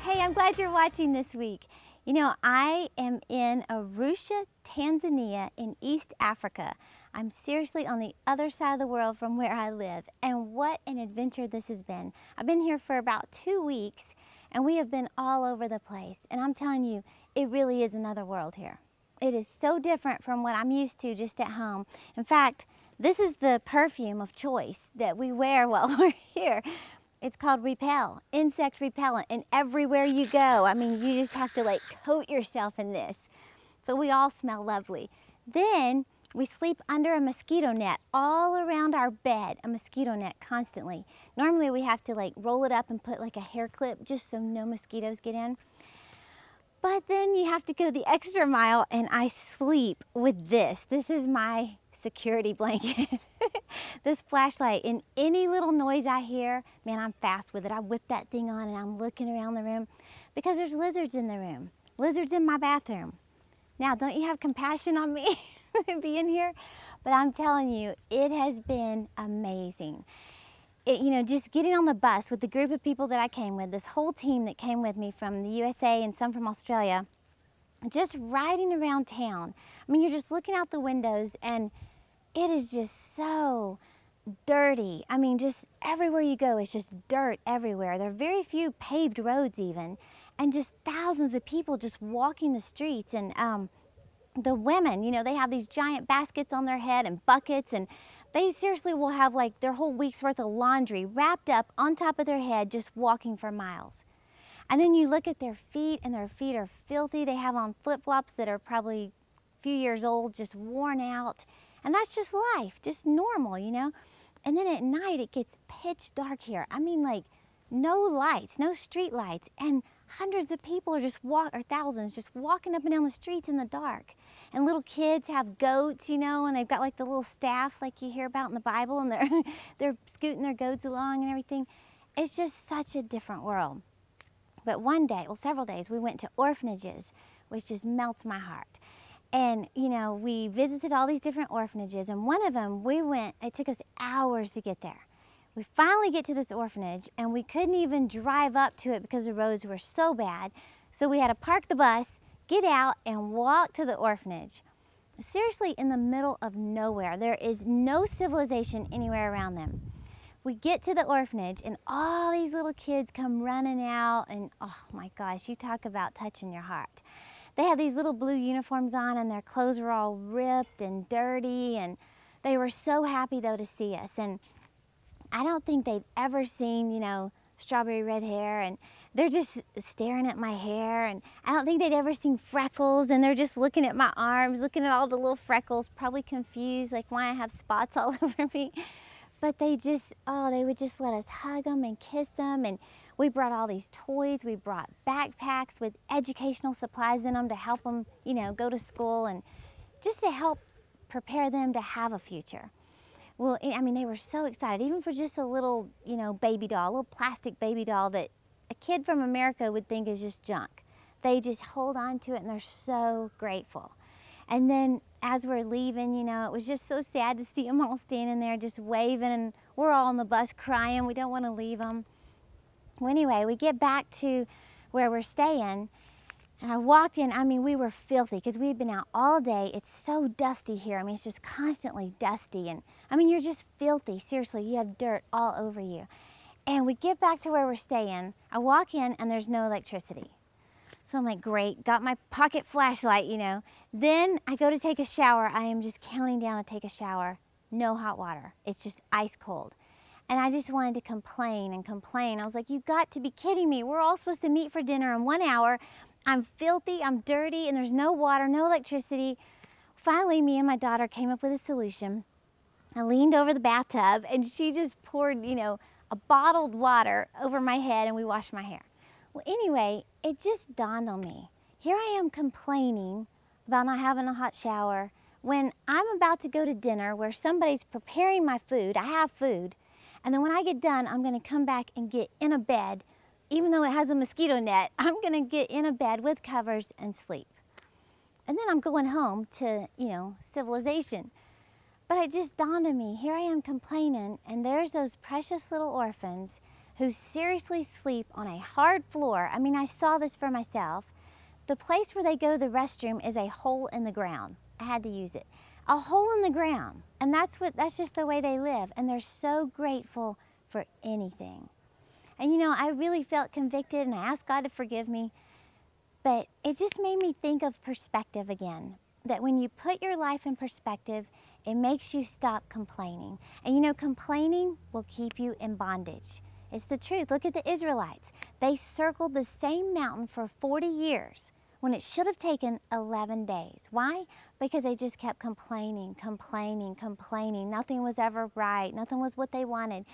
Hey, I'm glad you're watching this week. You know, I am in Arusha, Tanzania in East Africa. I'm seriously on the other side of the world from where I live, and what an adventure this has been. I've been here for about 2 weeks, and we have been all over the place, and I'm telling you, it really is another world here. It is so different from what I'm used to just at home. In fact, this is the perfume of choice that we wear while we're here. It's called Repel, insect repellent, and everywhere you go, I mean, you just have to like coat yourself in this. So we all smell lovely. Then we sleep under a mosquito net all around our bed, a mosquito net constantly. Normally we have to like roll it up and put like a hair clip just so no mosquitoes get in. But then you have to go the extra mile, and I sleep with this. This is my security blanket. This flashlight, and any little noise I hear, man, I'm fast with it. I whip that thing on and I'm looking around the room because there's lizards in the room, lizards in my bathroom. Now, don't you have compassion on me being here? But I'm telling you, it has been amazing. You know, just getting on the bus with the group of people that I came with, this whole team that came with me from the USA and some from Australia, just riding around town. I mean, you're just looking out the windows and it is just so dirty. I mean, just everywhere you go, it's just dirt everywhere. There are very few paved roads even, and just thousands of people just walking the streets. And the women, you know, they have these giant baskets on their head and buckets, and they seriously will have like their whole week's worth of laundry wrapped up on top of their head, just walking for miles. And then you look at their feet, and their feet are filthy. They have on flip-flops that are probably a few years old, just worn out. And that's just life, just normal, you know? And then at night, it gets pitch dark here. I mean, like, no lights, no street lights, and hundreds of people are just or thousands, just walking up and down the streets in the dark. And little kids have goats, you know, and they've got like the little staff like you hear about in the Bible, and they're scooting their goats along and everything. It's just such a different world. But one day, well, several days, we went to orphanages, which just melts my heart. And, you know, we visited all these different orphanages, and one of them, it took us hours to get there. We finally get to this orphanage, and we couldn't even drive up to it because the roads were so bad. So we had to park the bus, get out, and walk to the orphanage. Seriously, in the middle of nowhere. There is no civilization anywhere around them. We get to the orphanage, and all these little kids come running out, and oh my gosh, you talk about touching your heart. They had these little blue uniforms on, and their clothes were all ripped and dirty, and they were so happy though to see us. And I don't think they'd ever seen, you know, strawberry red hair, and they're just staring at my hair, and I don't think they'd ever seen freckles, and they're just looking at my arms, looking at all the little freckles, probably confused, like why I have spots all over me. But they just, oh, they would just let us hug them and kiss them. And we brought all these toys. We brought backpacks with educational supplies in them to help them, you know, go to school and just to help prepare them to have a future. Well, I mean, they were so excited, even for just a little, you know, baby doll, a little plastic baby doll that a kid from America would think is just junk. They just hold on to it, and they're so grateful. And then as we're leaving, you know, it was just so sad to see them all standing there just waving, and we're all on the bus crying. We don't want to leave them. Well, anyway, we get back to where we're staying, and I walked in. I mean, we were filthy because we had been out all day. It's so dusty here. I mean, it's just constantly dusty. And I mean, you're just filthy. Seriously, you have dirt all over you. And we get back to where we're staying. I walk in, and there's no electricity. So I'm like, great, got my pocket flashlight, you know. Then I go to take a shower. I am just counting down to take a shower. No hot water. It's just ice cold. And I just wanted to complain and complain. I was like, you've got to be kidding me. We're all supposed to meet for dinner in 1 hour. I'm filthy, I'm dirty, and there's no water, no electricity. Finally, me and my daughter came up with a solution. I leaned over the bathtub, and she just poured, you know, a bottled water over my head, and we washed my hair. Well, anyway, it just dawned on me. Here I am complaining about not having a hot shower when I'm about to go to dinner where somebody's preparing my food. I have food. And then when I get done, I'm going to come back and get in a bed. Even though it has a mosquito net, I'm going to get in a bed with covers and sleep. And then I'm going home to, you know, civilization. But it just dawned on me, here I am complaining, and there's those precious little orphans who seriously sleep on a hard floor. I mean, I saw this for myself. The place where they go to the restroom is a hole in the ground. I had to use it. A hole in the ground. And that's just the way they live. And they're so grateful for anything. And you know, I really felt convicted and I asked God to forgive me. But it just made me think of perspective again. That when you put your life in perspective, it makes you stop complaining. And you know, complaining will keep you in bondage. It's the truth. Look at the Israelites. They circled the same mountain for 40 years when it should have taken 11 days. Why? Because they just kept complaining. Nothing was ever right. Nothing was what they wanted.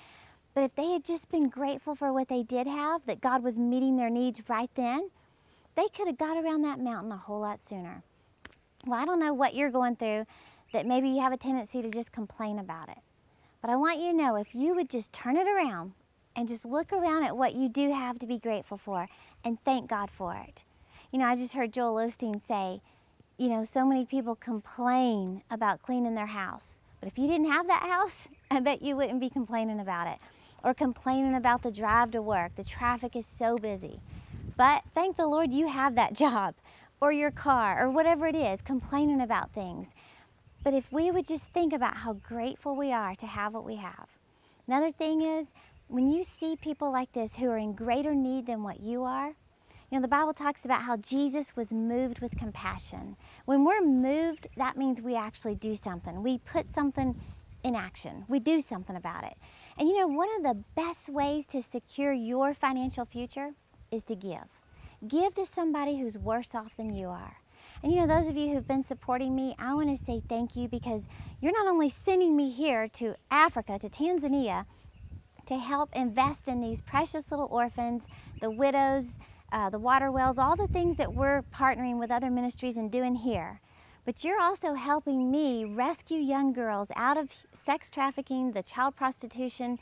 But if they had just been grateful for what they did have, that God was meeting their needs right then, they could have got around that mountain a whole lot sooner. Well, I don't know what you're going through that maybe you have a tendency to just complain about it. But I want you to know, if you would just turn it around and just look around at what you do have to be grateful for and thank God for it. You know, I just heard Joel Osteen say, you know, so many people complain about cleaning their house. But if you didn't have that house, I bet you wouldn't be complaining about it. Or complaining about the drive to work. The traffic is so busy. But thank the Lord you have that job or your car or whatever it is, complaining about things. But if we would just think about how grateful we are to have what we have. Another thing is, when you see people like this who are in greater need than what you are, you know, the Bible talks about how Jesus was moved with compassion. When we're moved, that means we actually do something. We put something in action. We do something about it. And you know, one of the best ways to secure your financial future is to give. Give to somebody who's worse off than you are. And you know, those of you who've been supporting me, I want to say thank you, because you're not only sending me here to Africa, to Tanzania, to help invest in these precious little orphans, the widows, the water wells, all the things that we're partnering with other ministries and doing here. But you're also helping me rescue young girls out of sex trafficking, the child prostitution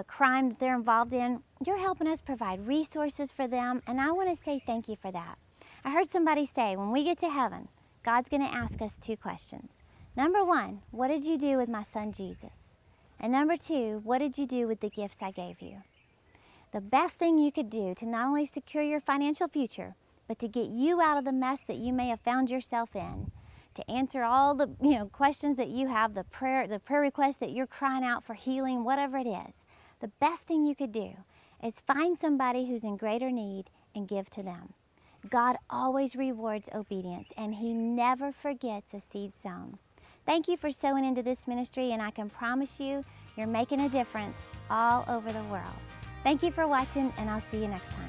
crime that they're involved in. You're helping us provide resources for them, and I want to say thank you for that. I heard somebody say, when we get to heaven, God's going to ask us 2 questions. Number 1, what did you do with my son Jesus? And number 2, what did you do with the gifts I gave you? The best thing you could do to not only secure your financial future, but to get you out of the mess that you may have found yourself in, to answer all the questions that you have, the prayer requests that you're crying out for healing, whatever it is, the best thing you could do is find somebody who's in greater need and give to them. God always rewards obedience, and He never forgets a seed sown. Thank you for sowing into this ministry, and I can promise you, you're making a difference all over the world. Thank you for watching, and I'll see you next time.